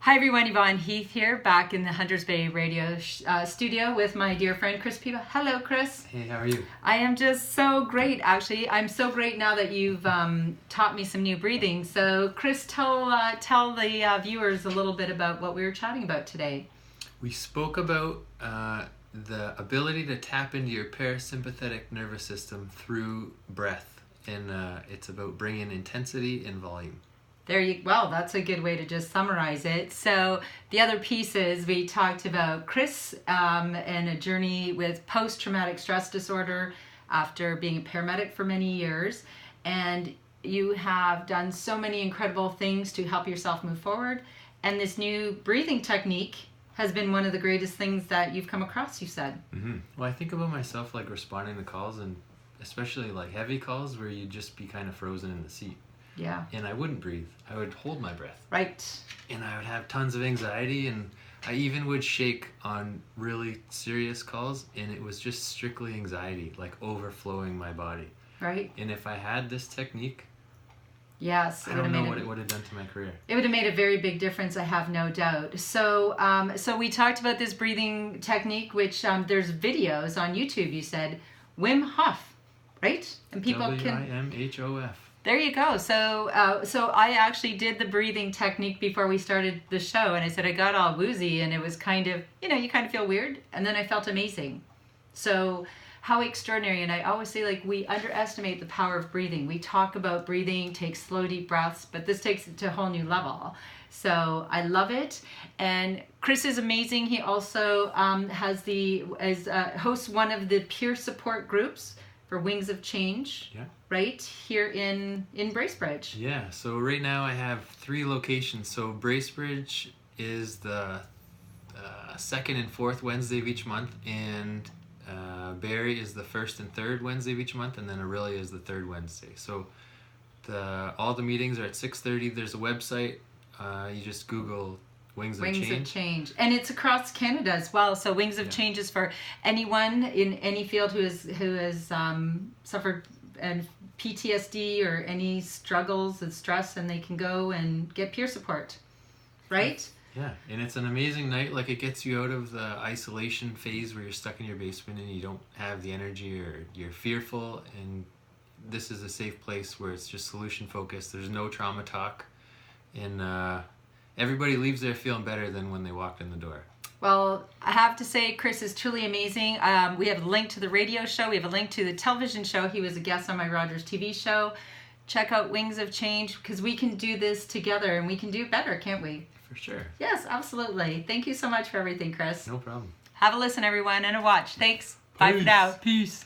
Hi everyone, Yvonne Heath here, back in the Hunters Bay radio studio with my dear friend Chris Piva. Hello, Chris. Hey, how are you? I am just so great, actually. I'm so great now that you've taught me some new breathing. So, Chris, tell the viewers a little bit about what we were chatting about today. We spoke about the ability to tap into your parasympathetic nervous system through breath, and it's about bringing intensity and volume. Well, that's a good way to just summarize it. So the other pieces, we talked about Chris and a journey with post-traumatic stress disorder after being a paramedic for many years. And you have done so many incredible things to help yourself move forward. And this new breathing technique has been one of the greatest things that you've come across, you said. Mm-hmm. Well, I think about myself like responding to calls, and especially like heavy calls where you'd just be kind of frozen in the seat. Yeah. And I wouldn't breathe. I would hold my breath. Right. And I would have tons of anxiety, and I even would shake on really serious calls, and it was just strictly anxiety, like overflowing my body. Right. And if I had this technique, yes, I don't know what it would have done to my career. It would have made a very big difference, I have no doubt. So so we talked about this breathing technique, which there's videos on YouTube, you said. Wim Hof, right? And people W-I-M-H-O-F. There you go. So so I actually did the breathing technique before we started the show, and I said I got all woozy, and it was kind of, you kind of feel weird, and then I felt amazing. So how extraordinary. And I always say, like, we underestimate the power of breathing. We talk about breathing, take slow, deep breaths, but this takes it to a whole new level. So I love it. And Chris is amazing. He also hosts one of the peer support groups for Wings of Change, yeah, right here in Bracebridge. Yeah, so right now I have 3 locations. So Bracebridge is the second and fourth Wednesday of each month, and Barrie is the first and third Wednesday of each month, and then Aurelia is the third Wednesday. So all the meetings are at 6:30. There's a website. You just Google Wings of Change. And it's across Canada as well. So Wings of Change is for anyone in any field who has suffered PTSD or any struggles and stress, and they can go and get peer support, right? Yeah, and it's an amazing night. Like, it gets you out of the isolation phase where you're stuck in your basement and you don't have the energy, or you're fearful, and this is a safe place where it's just solution focused. There's no trauma talk, and everybody leaves there feeling better than when they walked in the door. Well, I have to say, Chris is truly amazing. We have a link to the radio show. We have a link to the television show. He was a guest on my Rogers TV show. Check out Wings of Change, because we can do this together, and we can do better, can't we? For sure. Yes, absolutely. Thank you so much for everything, Chris. No problem. Have a listen, everyone, and a watch. Thanks. Bye for now. Peace.